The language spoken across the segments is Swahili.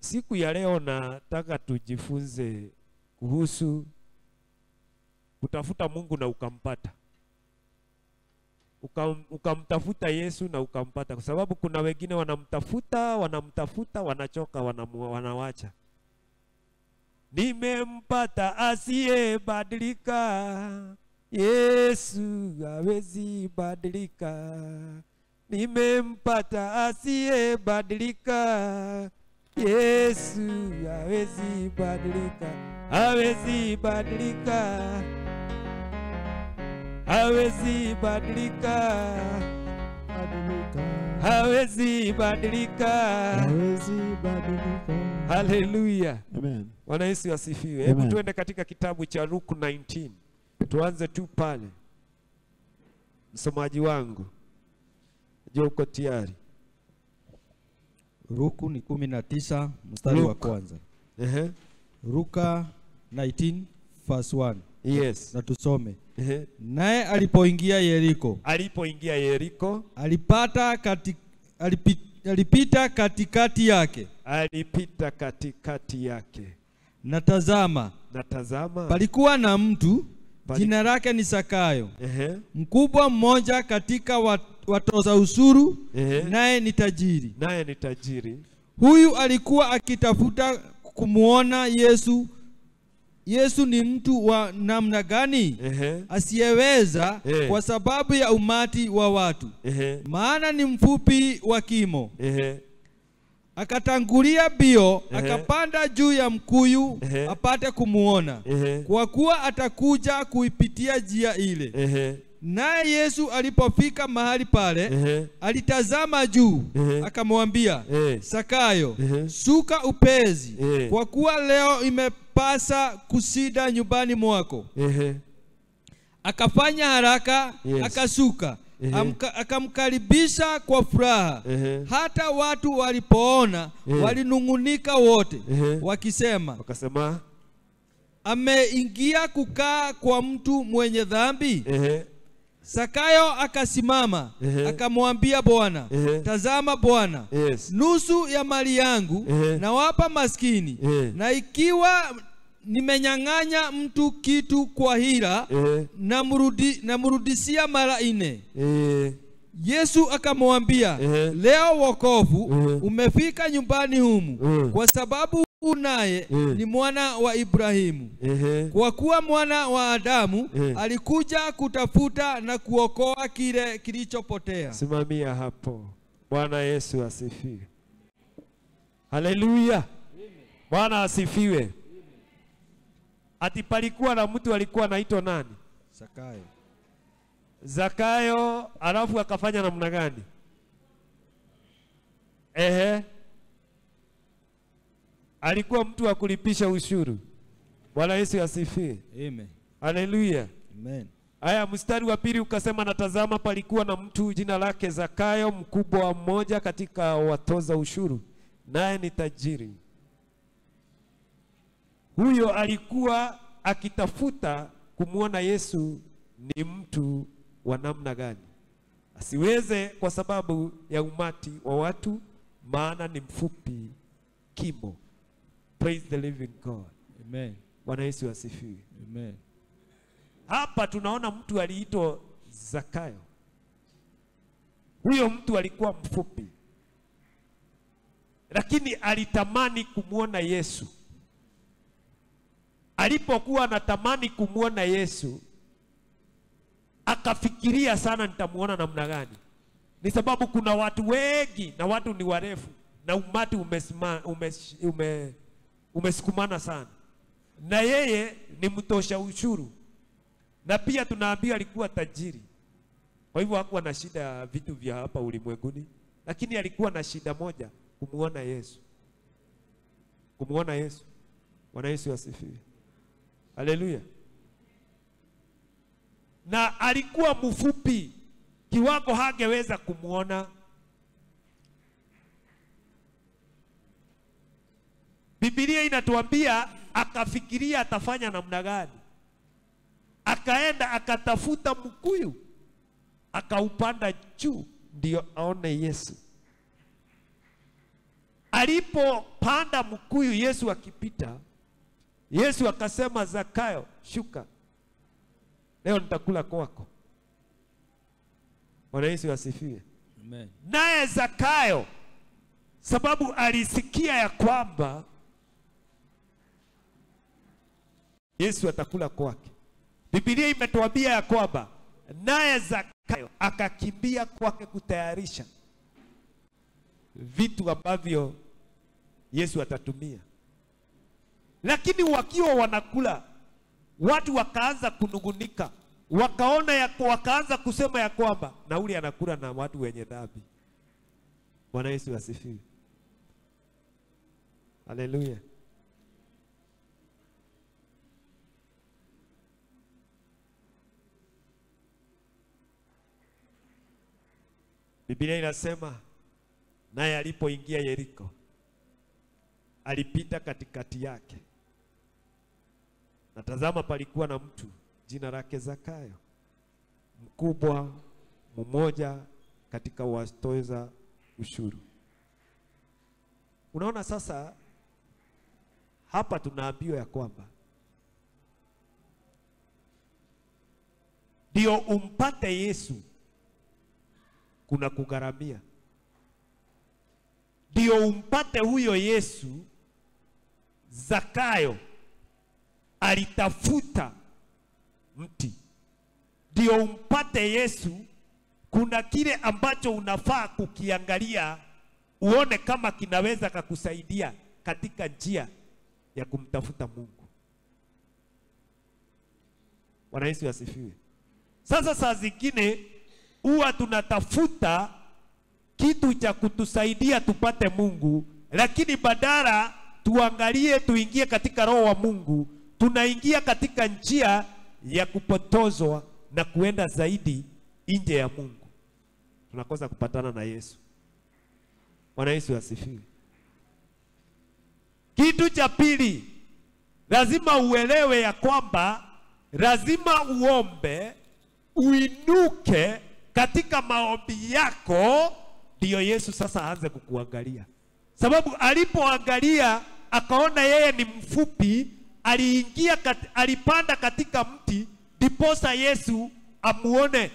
Siku ya leo nataka tujifunze kuhusu kutafuta Mungu na ukampata. Ukamtafuta Yesu na ukampata, kwa sababu kuna wengine wanamtafuta, wanachoka, wanawacha. Nimempata asiyebadilika, Yesu hawezi badilika. Nimempata asiyebadilika, Yesu hawezi badilika. Hawezi badilika, hawezi badilika, hawezi badilika, hawezi badilika. Haleluya. Amen. Bwana Yesu asifiwe. Hebu tuende katika kitabu cha Luke 19. Tuanze tu pale. Msomaji wangu, je, uko tayari? Luke ni 19 mstari wa kwanza. Luka 19 verse 1. Yes. Na tusome. Naye alipoingia Yeriko, alipita katikati yake. Na tazama, palikuwa na mtu jina lake ni Zakayo, mkubwa mmoja katika watoza ushuru, naye ni tajiri. Huyu alikuwa akitafuta kumuona Yesu. Yesu ni mtu wa namna gani? Asiyeweza kwa sababu ya umati wa watu, maana ni mfupi wa kimo. Akatangulia bio, akapanda juu ya mkuyu apate kumuona, kwa kuwa atakuja kuipitia njia ile. Naye Yesu alipofika mahali pale, alitazama juu, akamwambia, Zakayo, shuka upesi, kwa kuwa leo imepasa kusida nyumbani mwako. Akafanya haraka, akashuka, akamkaribisha kwa furaha. Hata watu walipoona walinungunika wote, wakasema, ameingia kukaa kwa mtu mwenye dhambi. Zakayo akasimama, akamwambia Bwana, tazama Bwana, nusu ya mali yangu nawapa maskini, na ikiwa nimenyang'anya mtu kitu kwa hila, namrudishia mara 4. Yesu akamwambia, leo wokovu umefika nyumbani humu, kwa sababu naye ni mwana wa Ibrahimu. Kwa kuwa mwana wa Adamu alikuja kutafuta na kuokoa kile kilichopotea. Simamia hapo. Bwana Yesu asifiwe. Haleluya. Bwana asifiwe. Ati palikuwa na mtu alikuwa anaitwa nani? Zakayo, alafu akafanya namna gani? Alikuwa mtu wa kulipisha ushuru. Bwana Yesu asifiwe. Amen. Haleluya. Amen. Aya, mstari wa pili ukasema, natazama palikuwa na mtu jina lake Zakayo, mkubwa mmoja katika watoza ushuru, naye ni tajiri. Huyo alikuwa akitafuta kumuona Yesu ni mtu wa namna gani, asiweze kwa sababu ya umati wa watu, maana ni mfupi kimo. Praise the living God. Amen. Bwana Yesu asifiwe. Amen. Hapa tunaona mtu aliitwa Zakayo. Huyo mtu alikuwa mfupi, lakini alitamani kumuona Yesu. Alipokuwa anatamani kumuona Yesu, akafikiria sana, nitamuona namna gani? Ni sababu kuna watu wengi na watu ni warefu na umati umesukumana sana, na yeye ni mtosha ushuru, na pia tunaambia alikuwa tajiri. Kwa hivyo hakuwa na shida ya vitu vya hapa ulimwenguni, lakini alikuwa na shida moja, kumuona Yesu. Kumuona Yesu. Bwana Yesu asifiwe. Haleluya. Na alikuwa mfupi kiwango hangeweza kumuona. Biblia inatuambia akafikiria atafanya namna gani. Akaenda akatafuta mkuyu, akaupanda juu ndio aone Yesu. alipopanda mkuyu Yesu akipita, Yesu akasema, Zakayo, shuka, leo nitakula kwako. Bwana Yesu asifiwe. Amen. Naye Zakayo, sababu alisikia ya kwamba Yesu atakula kwake, Biblia imetuambia ya kwamba naye Zakayo akakimbia kwake kutayarisha vitu ambavyo Yesu atatumia. Lakini wakiwa wanakula, watu wakaanza kunungunika, wakaanza kusema ya kwamba nauli anakula na watu wenye dhambi. Bwana Yesu asifiwe. Haleluya. Biblia inasema naye alipoingia Yeriko, alipita katikati yake, na tazama, palikuwa na mtu jina lake Zakayo, mkubwa mmoja katika watoza ushuru. Unaona sasa, hapa tunaambiwa ya kwamba ndio umpate Yesu kuna kugharamia. Ndio umpate huyo Yesu, Zakayo alitafuta mti. Ndio umpate Yesu, kuna kile ambacho unafaa kukiangalia uone kama kinaweza kukusaidia katika njia ya kumtafuta Mungu. Bwana Yesu asifiwe. Sasa saa zingine huwa tunatafuta kitu cha kutusaidia tupate Mungu, lakini badala tuangalie tuingie katika roho wa Mungu, tunaingia katika njia ya kupotozwa na kuenda zaidi nje ya Mungu. Tunakosa kupatana na Yesu. Bwana Yesu asifiwe. Kitu cha pili, lazima uelewe ya kwamba lazima uombe, uinuke katika maombi yako, ndio Yesu sasa aanze kukuangalia. Sababu alipoangalia akaona yeye ni mfupi, alipanda katika mti ndiposa Yesu amuone.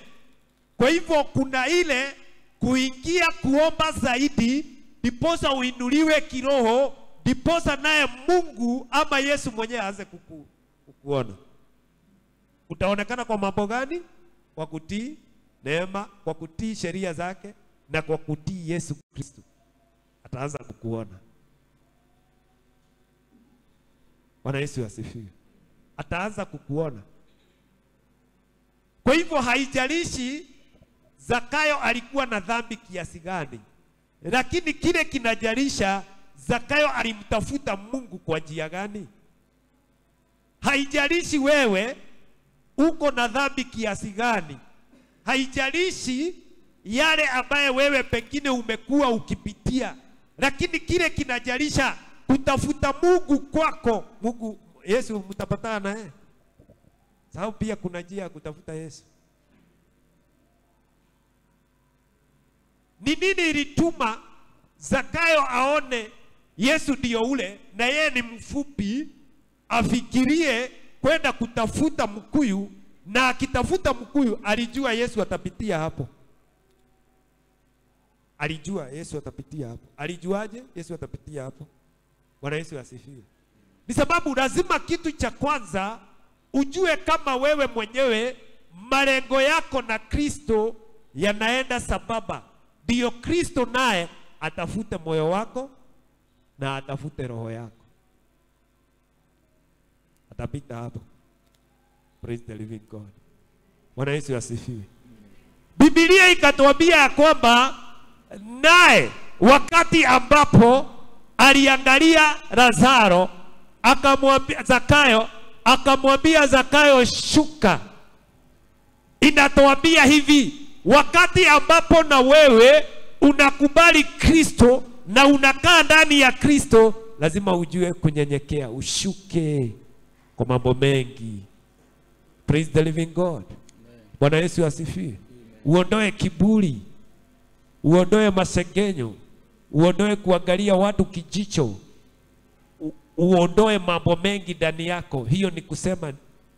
Kwa hivyo kuna ile kuingia kuomba zaidi ndiposa uinuliwe kiroho, ndiposa naye Mungu ama Yesu mwenyewe aanze kukuona. Utaonekana kwa mambo gani? Kwa kutii neema, kwa kutii sheria zake, na kwa kutii Yesu Kristo ataanza kukuona. Bwana Yesu asifiwe. Ataanza kukuona. Kwa hivyo haijalishi Zakayo alikuwa na dhambi kiasi gani, lakini kile kinajalisha Zakayo alimtafuta Mungu kwa njia gani. Haijalishi wewe uko na dhambi kiasi gani, haijalishi yale ambaye wewe pengine umekuwa ukipitia, lakini kile kinajalisha kutafuta Mungu kwako. Mungu, Yesu mtapatana naye. Sababu pia kuna njia ya kutafuta Yesu. Ni nini ilituma Zakayo aone Yesu ndio ule na yeye ni mfupi, afikirie kwenda kutafuta mkuyu, na akitafuta mkuyu alijua Yesu atapitia hapo. Alijua Yesu atapitia hapo. Alijuaje Yesu atapitia hapo? Bwana Yesu asifiwe. Ni sababu lazima kitu cha kwanza ujue kama wewe mwenyewe malengo yako na Kristo yanaenda sambamba. Ndio Kristo naye atafute moyo wako na atafute roho yako. Atapita hapo. Praise the living God. Bwana Yesu asifiwe. Biblia ikatuambia ya kwamba naye wakati ambapo aliangalia Lazaro, akamwambia Zakayo, shuka. Inatuambia hivi, wakati ambapo na wewe unakubali Kristo na unakaa ndani ya Kristo, lazima ujue kunyenyekea, ushuke kwa mambo mengi. Praise the living God. Bwana Yesu asifiwe. Uondoe kiburi, uondoe masengenyo, uondoe kuangalia watu kijicho, uondoe mambo mengi ndani yako. Hiyo ni kusema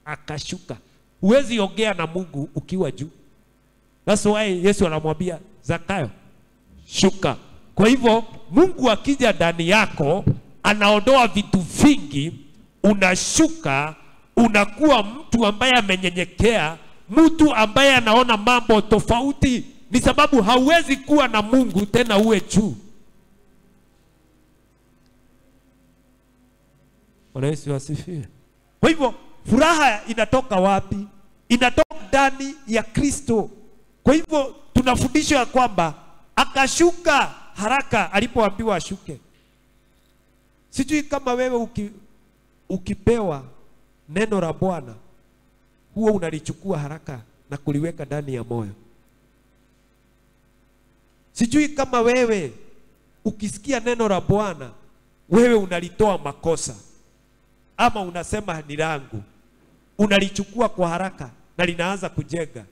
akashuka. Huwezi ongea na Mungu ukiwa juu. That's why Yesu anamwambia Zakayo, shuka. Kwa hivyo Mungu akija ndani yako anaondoa vitu vingi, unashuka, unakuwa mtu ambaye amenyenyekea, mtu ambaye anaona mambo tofauti. Ni sababu hauwezi kuwa na Mungu tena uwe juu. Bwana Yesu asifiwe. Kwa hivyo furaha inatoka wapi? Inatoka ndani ya Kristo. Kwa hivyo tunafundishwa kwamba akashuka haraka alipoambiwa ashuke. Sijui kama wewe ukipewa neno la Bwana huwa unalichukua haraka na kuliweka ndani ya moyo. Sijui kama wewe ukisikia neno la Bwana wewe unalitoa makosa ama unasema ni langu, unalichukua kwa haraka na linaanza kujenga.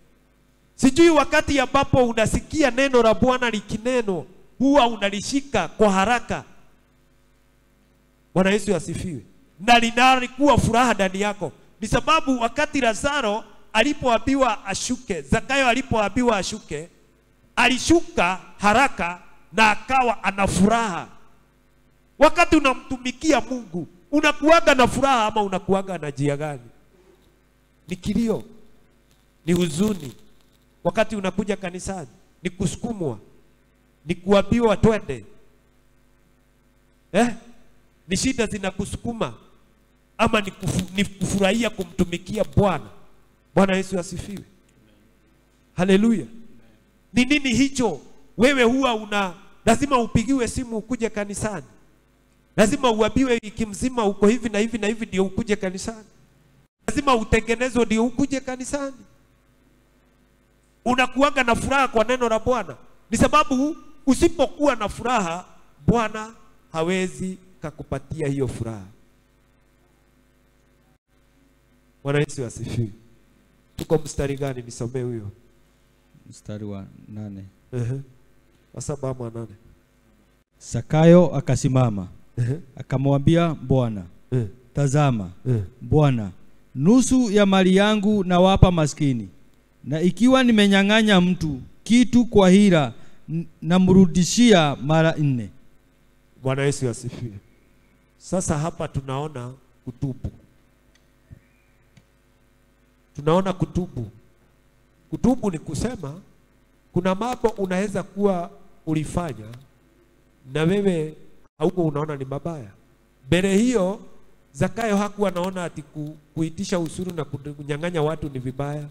Sijui wakati ambapo unasikia neno la Bwana likineno huwa unalishika kwa haraka. Bwana Yesu asifiwe. Na linalikuwa furaha ndani yako. Ni sababu wakati Lazaro alipoambiwa ashuke, Zakayo alipoambiwa ashuke, alishuka haraka na akawa ana furaha. Wakati unamtumikia Mungu, unakuaga na furaha ama unakuaga na jia gani? Ni kilio, ni huzuni. Wakati unakuja kanisani, ni kusukumwa, ni kuambiwa twende. Ni shida zinakusukuma ama ni kufurahia kumtumikia Bwana. Bwana Yesu asifiwe. Haleluya. Ni nini hicho? Wewe huwa lazima upigiwe simu ukuje kanisani. Lazima uambiwe wiki mzima uko hivi na hivi na hivi ndio ukuje kanisani. Lazima utengenezwe ndio ukuje kanisani. Unakuaga na furaha kwa neno la Bwana. Ni sababu usipokuwa na furaha, Bwana hawezi kukupatia hiyo furaha. Bwana Yesu asifiwe. Tuko mstari gani? Nisomee huyo. Mstari wa 8. Wa 7 ama 8. Zakayo akasimama, akamwambia Bwana, tazama, Bwana, nusu ya mali yangu nawapa maskini, na ikiwa nimenyang'anya mtu kitu kwa hila, namrudishia mara 4. Bwana Yesu asifiwe. Sasa hapa tunaona kutubu. Tunaona kutubu. Kutubu ni kusema kuna mambo unaweza kuwa ulifanya na wewe hauko unaona ni mabaya. Mbele hiyo Zakayo hakuwa anaona ati kuitisha ushuru na kunyang'anya watu ni vibaya.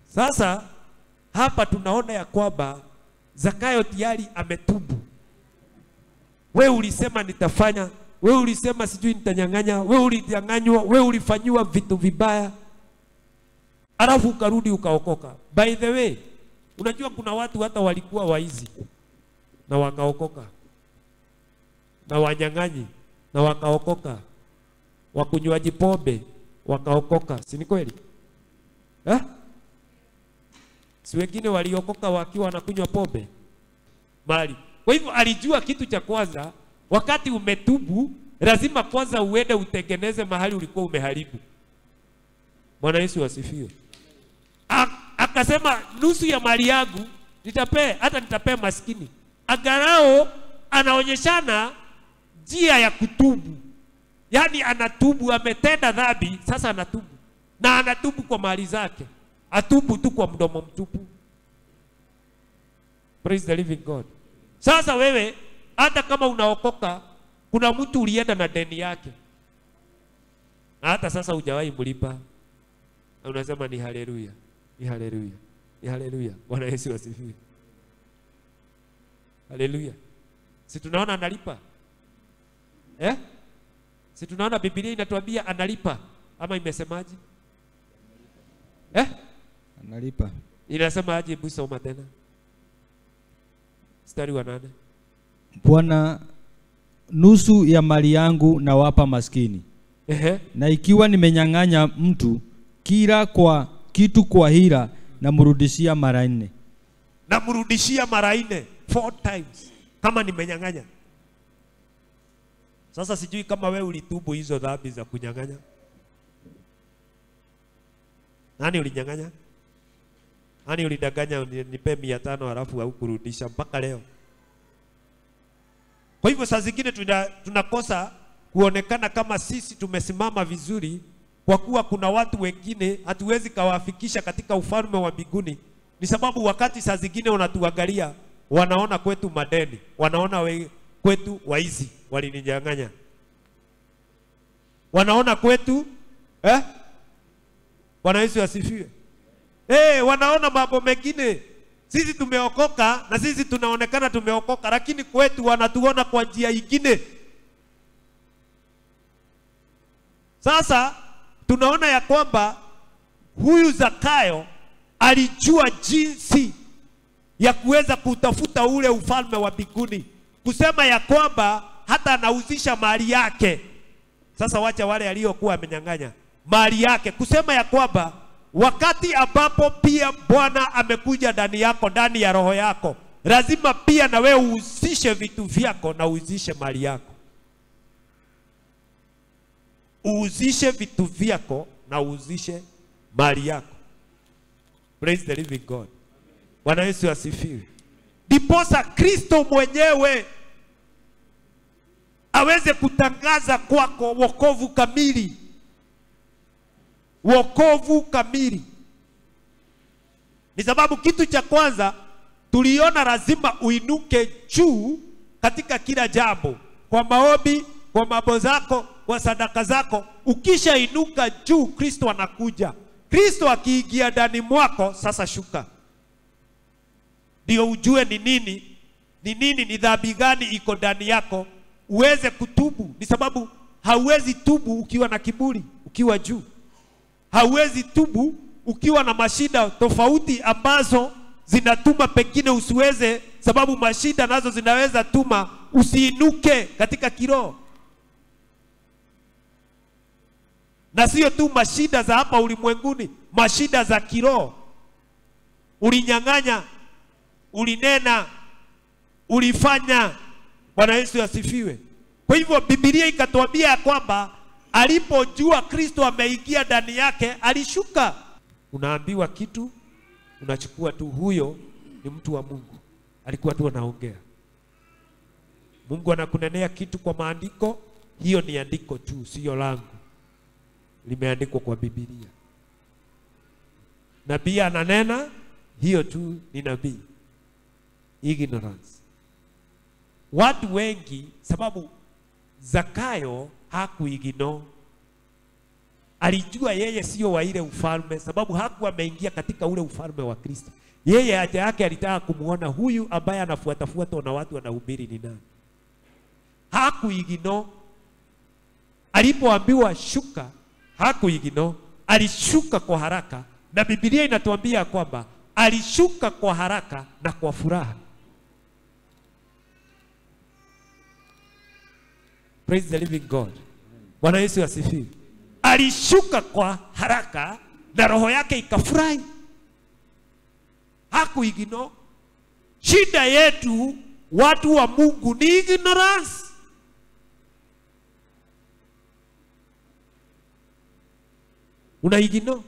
Sasa hapa tunaona ya kwamba Zakayo tayari ametubu. Wewe ulisema nitafanya, wewe ulisema sijui nitanyang'anya, wewe ulidanganywa, wewe ulifanywa vitu vibaya. Alafu ukarudi ukaokoka. By the way, unajua kuna watu hata walikuwa waizi na wakaokoka, na wanyang'anyi na wakaokoka, wakunywaji pombe wakaokoka. Si ni kweli? Si wengine waliokoka wakiwa wanakunywa pombe mali. Kwa hivyo alijua kitu cha kwanza, wakati umetubu lazima kwanza uende utengeneze mahali ulikuwa umeharibu. Bwana Yesu asifiwe. Akasema nusu ya mali yangu nitapea maskini. Agarao anaonyeshana njia ya kutubu. Yaani anatubu, ametenda dhambi, sasa anatubu. Na anatubu kwa mali zake. Atubu tu kwa mdomo mtupu. Praise the living God. Sasa wewe hata kama unaokoka, kuna mtu ulienda na deni yake, na hata sasa hujawahi mlipa, na unasema ni haleluya, ni haleluya, ni haleluya. Bwana Yesu asifiwe. Haleluya. Si tunaona analipa? Si tunaona Biblia inatuambia analipa ama imesemaje? Analipa. Inasema aje? Hebu soma tena. Mstari wa 8. Bwana, nusu ya mali yangu nawapa maskini. Na ikiwa nimenyang'anya mtu kitu kwa hila, namrudishia mara 4. Namrudishia mara 4, 4 times. kama nimenyang'anya. Sasa sijui kama wewe ulitubu hizo dhambi za kunyang'anya. Nani ulinyang'anya? Nani ulidanganya nipe 500 halafu haukurudisha mpaka leo? Kwa hivyo saa zingine tunakosa kuonekana kama sisi tumesimama vizuri, kwa kuwa kuna watu wengine hatuwezi kawafikisha katika ufalme wa mbinguni. Ni sababu wakati saa zingine wanatuangalia, wanaona kwetu madeni, wanaona kwetu waizi walininyang'anya, wanaona kwetu Bwana Yesu asifiwe. Wanaona mambo mengine. Sisi tumeokoka na sisi tunaonekana tumeokoka, lakini kwetu wanatuona kwa njia nyingine. Sasa tunaona ya kwamba huyu Zakayo alijua jinsi ya kuweza kutafuta ule ufalme wa mbinguni, kusema ya kwamba hata anauzisha mali yake. Sasa wacha wale aliokuwa amenyang'anya mali yake, kusema ya kwamba wakati ambapo pia Bwana amekuja ndani yako, ndani ya roho yako, lazima pia na wewe uuzishe vitu vyako na uuzishe mali yako. Uuzishe vitu vyako na uuzishe mali yako. Praise the living God. Bwana Yesu asifiwe. Ndiposa Kristo mwenyewe aweze kutangaza kwako wokovu kamili. Wokovu kamili. Ni sababu kitu cha kwanza tuliona lazima uinuke juu katika kila jambo, kwa maombi, kwa mambo zako, kwa sadaka zako. Ukisha inuka juu, Kristo anakuja. Kristo akiingia ndani mwako, sasa shuka. Ndio ujue ni nini, ni dhambi gani iko ndani yako, uweze kutubu. Ni sababu hauwezi tubu ukiwa na kiburi, ukiwa juu. Hauwezi tubu ukiwa na mashida tofauti ambazo zinatuma pengine usiweze, sababu mashida nazo zinaweza tuma usiinuke katika kiroho. Na sio tu mashida za hapa ulimwenguni, mashida za kiroho. Ulinyang'anya, ulinena, ulifanya. Bwana Yesu asifiwe. Kwa hivyo Biblia ikatuambia ya kwamba alipojua Kristo ameingia ndani yake, alishuka. Unaambiwa kitu, unachukua tu, huyo ni mtu wa Mungu, alikuwa tu anaongea. Mungu anakunenea kitu kwa maandiko, hiyo ni andiko tu, sio langu, limeandikwa kwa Biblia. Nabii ananena, hiyo tu ni nabii. Ignorance. Watu wengi, sababu Zakayo hakuigino, alijua yeye sio wa ile ufalme, sababu hakuwa ameingia katika ule ufalme wa Kristo. Yeye haja yake alitaka kumuona huyu ambaye anafuatafuatwa na watu wanahubiri ni nani. Hakuigino. Alipoambiwa shuka, hakuigino, alishuka kwa haraka. Na Biblia inatuambia kwamba alishuka kwa haraka na kwa furaha. Praise the living God. Bwana Yesu asifiwe. Alishuka kwa haraka na roho yake ikafurahi. Hakuigino. Shida yetu watu wa Mungu ni ignorance. Unaigino.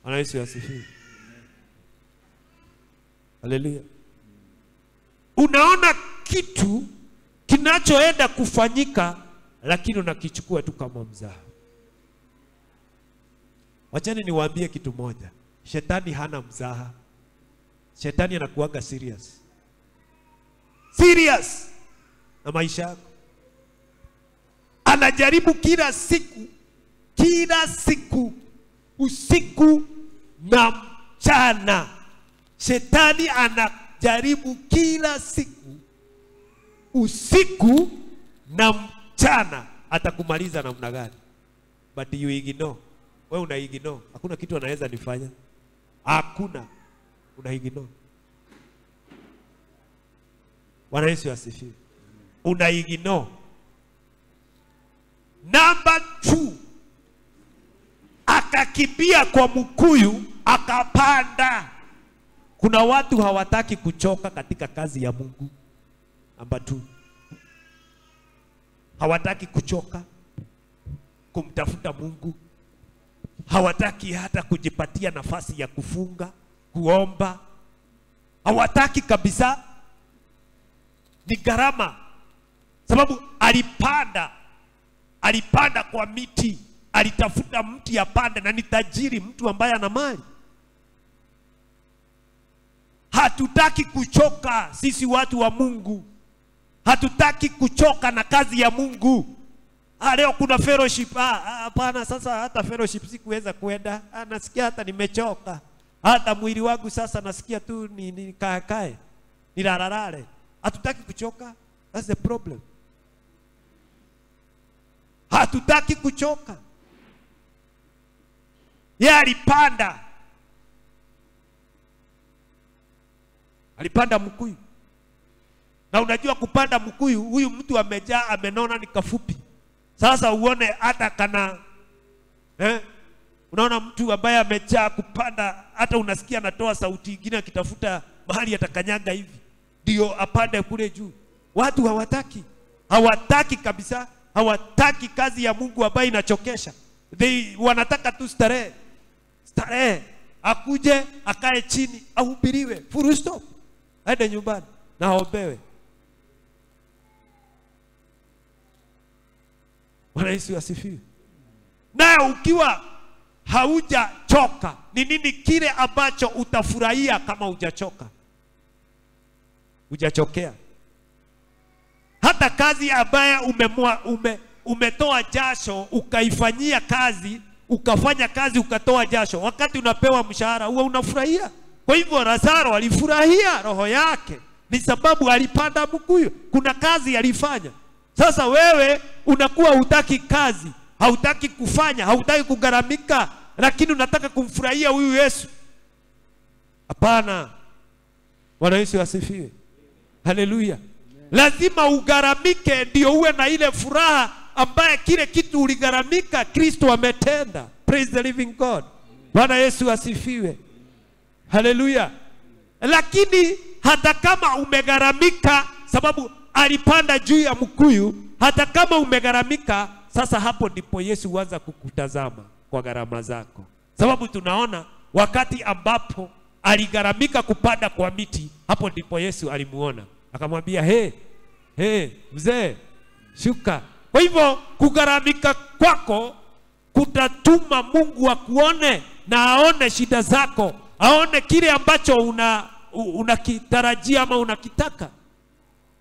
Bwana Yesu asifiwe. Haleluya. Unaona kitu kinachoenda kufanyika, lakini unakichukua tu kama mzaha. Wachani niwaambie kitu moja. Shetani hana mzaha. Shetani anakuaga serious. Serious na maisha yako. Anajaribu kila siku, usiku na mchana. Shetani anajaribu kila siku, usiku na mchana. Atakumaliza namna gani? But you ignore. Wewe una ignore. Hakuna kitu anaweza nifanya. Hakuna. Una ignore. Bwana Yesu asifiwe. Una ignore. Number 2. Akakimbia kwa mkuyu, akapanda. Kuna watu hawataki kuchoka katika kazi ya Mungu. Namba 2. Hawataki kuchoka kumtafuta Mungu. Hawataki hata kujipatia nafasi ya kufunga, kuomba. Hawataki kabisa. Ni gharama. Sababu alipanda kwa miti, alitafuta mti apande, na ni tajiri, mtu ambaye ana mali. Hatutaki kuchoka sisi watu wa Mungu. Hatutaki kuchoka na kazi ya Mungu. Leo kuna fellowship. Hapana, sasa hata fellowship sikuweza kuenda. Nasikia hata nimechoka. Hata mwili wangu sasa nasikia tu ni kae. Nilararare. Hatutaki kuchoka. That's the problem. Hatutaki kuchoka. Yeye alipanda mkuyu. Na unajua kupanda mkuyu, huyu mtu amejaa, amenona, ni kafupi. Sasa uone hata kana unaona mtu ambaye amejaa kupanda, hata unasikia anatoa sauti nyingine akitafuta mahali atakanyaga hivi ndio apande kule juu. Watu hawataki kabisa. Hawataki kazi ya Mungu ambayo inachokesha. Wanataka tu starehe, akuje akae chini ahubiriwe, full stop, aende nyumbani na aombewe. Bwana Yesu asifiwe. Na ukiwa haujachoka, ni nini kile ambacho utafurahia kama hujachoka? Hujachokea. Hata kazi ambayo umetoa jasho, ukaifanyia kazi, ukafanya kazi ukatoa jasho, wakati unapewa mshahara huwa unafurahia. Kwa hivyo Lazaro alifurahia roho yake, ni sababu alipanda mkuyu. Kuna kazi alifanya. Sasa wewe unakuwa hutaki kazi, hautaki kufanya, hautaki kugharamika, lakini unataka kumfurahia huyu Yesu. Hapana. Bwana Yesu asifiwe. Haleluya. Lazima ugharamike ndio uwe na ile furaha ambaye kile kitu uligharamika Kristo ametenda. Praise the living God. Bwana Yesu asifiwe. Haleluya. Lakini hata kama umegharamika, sababu alipanda juu ya mkuyu, hata kama umegharamika, sasa hapo ndipo Yesu huanza kukutazama kwa gharama zako. Sababu tunaona wakati ambapo aligharamika kupanda kwa miti, hapo ndipo Yesu alimuona. Akamwambia, mzee, shuka. Kwa hivyo kugharamika kwako kutatuma Mungu akuone na aone shida zako, aone kile ambacho unakitarajia ama unakitaka.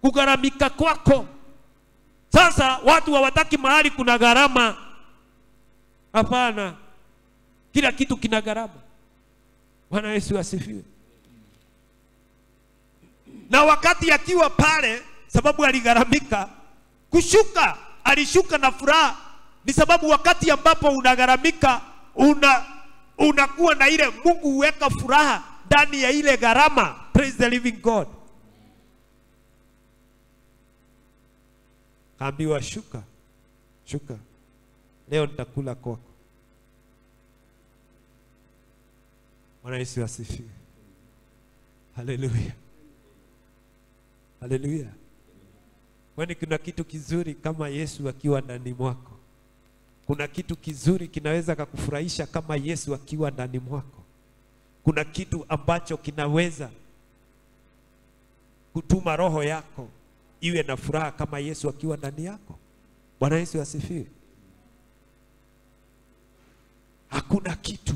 Kugharamika kwako. Sasa watu hawataki mahali kuna gharama. Hapana. Kila kitu kina gharama. Bwana Yesu asifiwe. Na wakati akiwa pale, sababu aligharamika, kushuka, alishuka na furaha. Ni sababu wakati ambapo unagharamika, unakuwa na ile, Mungu huweka furaha ndani ya ile gharama. Praise the living God. Kaambiwa shuka. Leo nitakula kwako. Bwana Yesu asifiwe. Haleluya. Haleluya. Kwani kuna kitu kizuri kama Yesu akiwa ndani mwako? Kuna kitu kizuri kinaweza kukufurahisha kama Yesu akiwa ndani mwako? Kuna kitu ambacho kinaweza kutuma roho yako iwe na furaha kama Yesu akiwa ndani yako? Bwana Yesu asifiwe. Hakuna kitu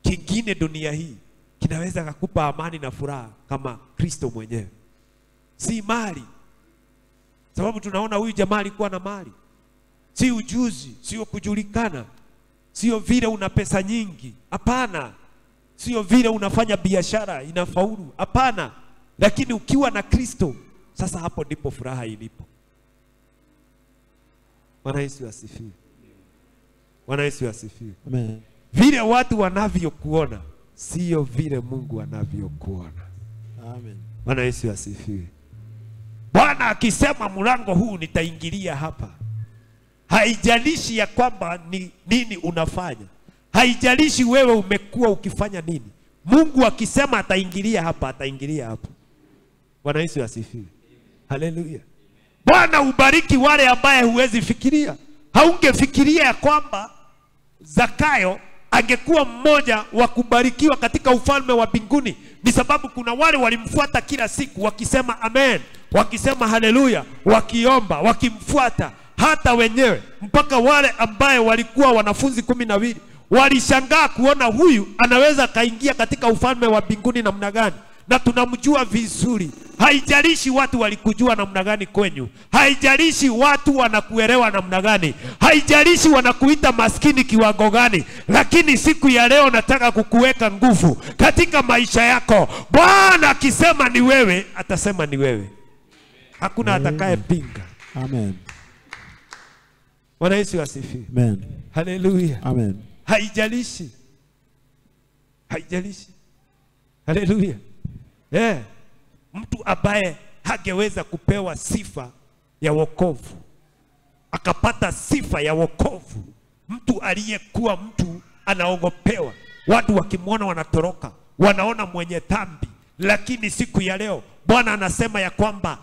kingine dunia hii kinaweza kukupa amani na furaha kama Kristo mwenyewe. Si mali. Sababu tunaona huyu jamaa alikuwa na mali. Si ujuzi, sio kujulikana, sio vile una pesa nyingi. Hapana. Sio vile unafanya biashara inafaulu. Hapana. Lakini ukiwa na Kristo, sasa hapo ndipo furaha ilipo. Bwana Yesu asifiwe. Bwana Yesu asifiwe. Amen. Vile watu wanavyokuona sio vile Mungu anavyokuona. Amen. Bwana Yesu asifiwe. Bwana akisema mlango huu nitaingilia hapa, haijalishi ya kwamba ni nini unafanya, haijalishi wewe umekuwa ukifanya nini. Mungu akisema ataingilia hapa, ataingilia hapa. Bwana Yesu asifiwe. Haleluya. Bwana ubariki wale ambaye huwezi fikiria. Haungefikiria ya kwamba Zakayo angekuwa mmoja wa kubarikiwa katika ufalme wa mbinguni. Ni sababu kuna wale walimfuata kila siku wakisema amen, wakisema haleluya, wakiomba, wakimfuata hata wenyewe, mpaka wale ambaye walikuwa wanafunzi 12 walishangaa kuona huyu anaweza kaingia katika ufalme wa mbinguni namna gani. Na tunamjua vizuri. Haijalishi watu walikujua namna gani kwenyu, haijalishi watu wanakuelewa namna gani, haijalishi wanakuita maskini kiwango gani, lakini siku ya leo nataka kukuweka nguvu katika maisha yako. Bwana akisema ni wewe, atasema ni wewe. Hakuna atakaye pinga. Amen. Bwana Yesu asifiwe. Amen. Haleluya. Amen. Haijalishi. Haijalishi. Haleluya. Mtu ambaye hangeweza kupewa sifa ya wokovu akapata sifa ya wokovu, mtu aliyekuwa mtu anaogopewa, watu wakimwona wanatoroka, wanaona mwenye dhambi, lakini siku ya leo Bwana anasema ya kwamba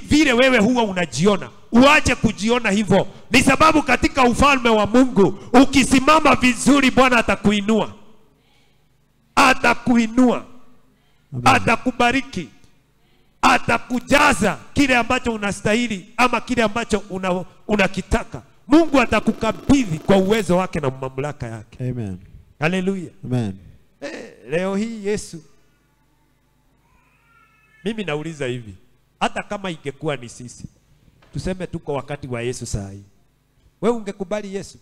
vile wewe huwa unajiona, uache kujiona hivyo. Ni sababu katika ufalme wa Mungu ukisimama vizuri, Bwana atakuinua, atakuinua, atakubariki, atakujaza kile ambacho unastahili ama kile ambacho unakitaka. Mungu atakukabidhi kwa uwezo wake na mamlaka yake. Amen. Haleluya. Amen. Leo hii Yesu, mimi nauliza hivi, hata kama ingekuwa ni sisi, tuseme tuko wakati wa Yesu saa hii, wewe ungekubali Yesu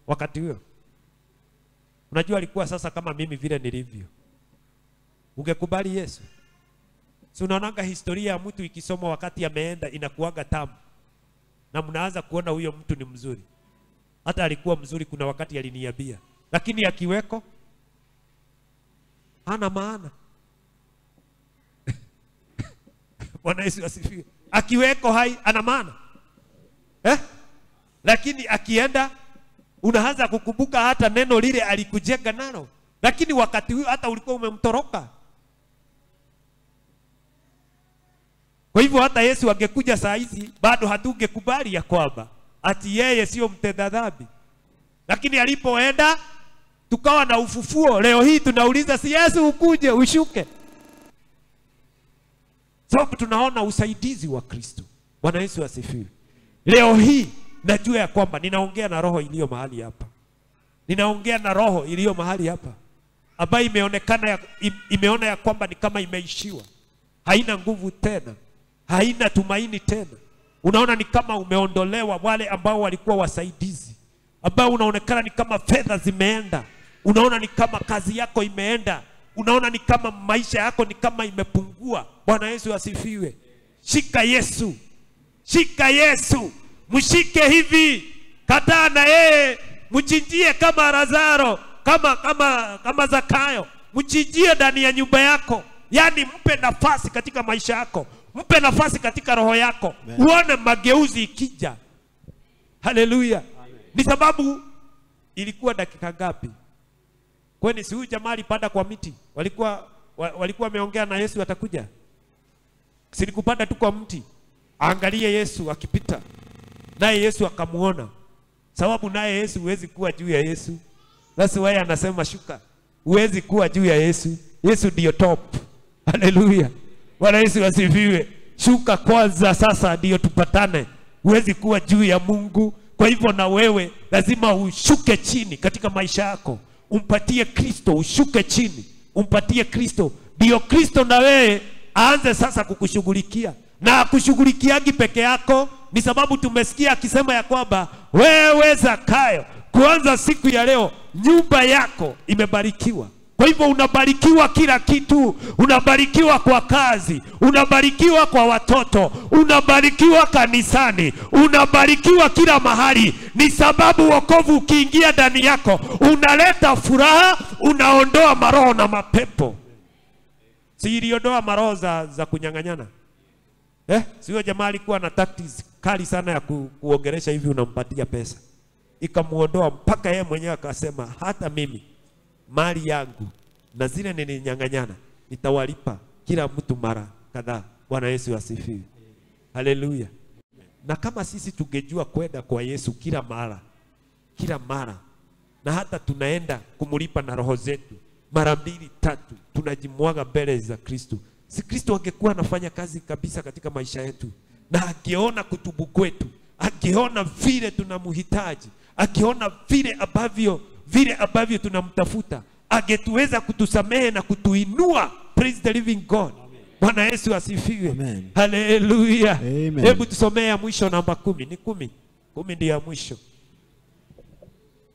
wakati huo? Unajua alikuwa sasa kama mimi vile nilivyo. Ungekubali Yesu? Si unaonanga historia ya mtu ikisoma wakati ameenda inakuaga tamu, na mnaanza kuona huyo mtu ni mzuri. Hata alikuwa mzuri kuna wakati aliniambia, lakini akiweko hana maana. Bwana Yesu asifiwe. Akiweko hai ana maana. Lakini akienda unaanza kukumbuka hata neno lile alikujenga nalo, lakini wakati huo hata ulikuwa umemtoroka. Kwa hivyo hata Yesu angekuja saa hizi bado hatungekubali ya kwamba ati yeye sio mtenda dhambi. Lakini alipoenda tukawa na ufufuo, leo hii tunauliza si Yesu ukuje ushuke. Sababu tunaona usaidizi wa Kristo. Bwana Yesu asifiwe. Leo hii najua ya kwamba ninaongea na roho iliyo mahali hapa. Ninaongea na roho iliyo mahali hapa ambayo imeona ya kwamba ni kama imeishiwa. Haina nguvu tena, haina tumaini tena. Unaona ni kama umeondolewa wale ambao walikuwa wasaidizi, ambao unaonekana ni kama fedha zimeenda, unaona ni kama kazi yako imeenda, unaona ni kama maisha yako ni kama imepungua. Bwana Yesu asifiwe. Shika Yesu, shika Yesu, mshike hivi, kataa na yeye, mchinjie kama Lazaro, kama Zakayo, mchinjie ndani ya nyumba yako. Yani mpe nafasi katika maisha yako, mpe nafasi katika roho yako. Amen. Uone mageuzi ikija. Haleluya. Ni sababu ilikuwa dakika ngapi? Kwani si huyu jamaa alipanda kwa miti? Walikuwa wameongea na Yesu atakuja. Silikupanda tu kwa mti, angalie Yesu akipita, naye Yesu akamuona. Sababu naye Yesu huwezi kuwa juu ya Yesu. That's why anasema shuka. Huwezi kuwa juu ya Yesu. Yesu ndio top. Haleluya. Bwana Yesu asifiwe. Shuka kwanza, sasa ndio tupatane. Huwezi kuwa juu ya Mungu. Kwa hivyo na wewe lazima ushuke chini katika maisha yako. Umpatie Kristo, ushuke chini. Umpatie Kristo. Ndio Kristo na wewe aanze sasa kukushughulikia. Na kushughulikiagi peke yako, ni sababu tumesikia akisema ya kwamba wewe Zakayo, kuanza siku ya leo nyumba yako imebarikiwa. Kwa hivyo unabarikiwa kila kitu, unabarikiwa kwa kazi, unabarikiwa kwa watoto, unabarikiwa kanisani, unabarikiwa kila mahali. Ni sababu wokovu ukiingia ndani yako unaleta furaha, unaondoa maroho na mapepo. Si iliondoa maroho za kunyang'anyana? Sio jamaa alikuwa na tactics kali sana ya kuongelesha hivi, unampatia pesa. Ikamuondoa mpaka yeye mwenyewe akasema hata mimi mali yangu na zile nilinyang'anyana nitawalipa kila mtu mara kadhaa. Bwana Yesu asifiwe. Haleluya. Na kama sisi tungejua kwenda kwa Yesu kila mara, na hata tunaenda kumulipa na roho zetu mara 2, 3, tunajimwaga mbele za Kristo, si Kristo angekuwa anafanya kazi kabisa katika maisha yetu, na akiona kutubu kwetu, akiona vile tunamhitaji, akiona vile ambavyo tunamtafuta, angetuweza kutusamehe na kutuinua. Praise the living God. Bwana Yesu asifiwe. Haleluya. Hebu tusomee ya mwisho namba 10. Ni 10. 10 ndio ya mwisho.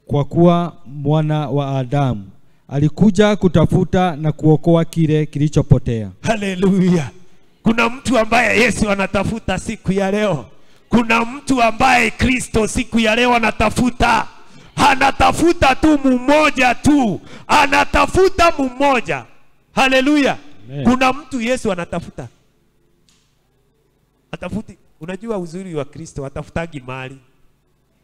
Kwa kuwa mwana wa Adamu alikuja kutafuta na kuokoa kile kilichopotea. Haleluya. Kuna mtu ambaye Yesu anatafuta siku ya leo. Kuna mtu ambaye Kristo siku ya leo anatafuta. Anatafuta tu mmoja tu. Anatafuta mmoja. Haleluya. Kuna mtu Yesu anatafuta. Atafuti. Unajua uzuri wa Kristo, atafutagi mali.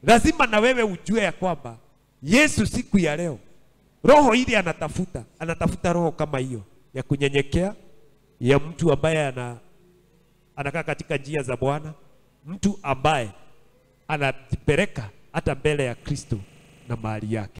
Lazima na wewe ujue ya kwamba Yesu siku ya leo, roho ile anatafuta roho kama hiyo ya kunyenyekea, ya mtu ambaye anakaa katika njia za Bwana, mtu ambaye anajipeleka hata mbele ya Kristo na mali yake.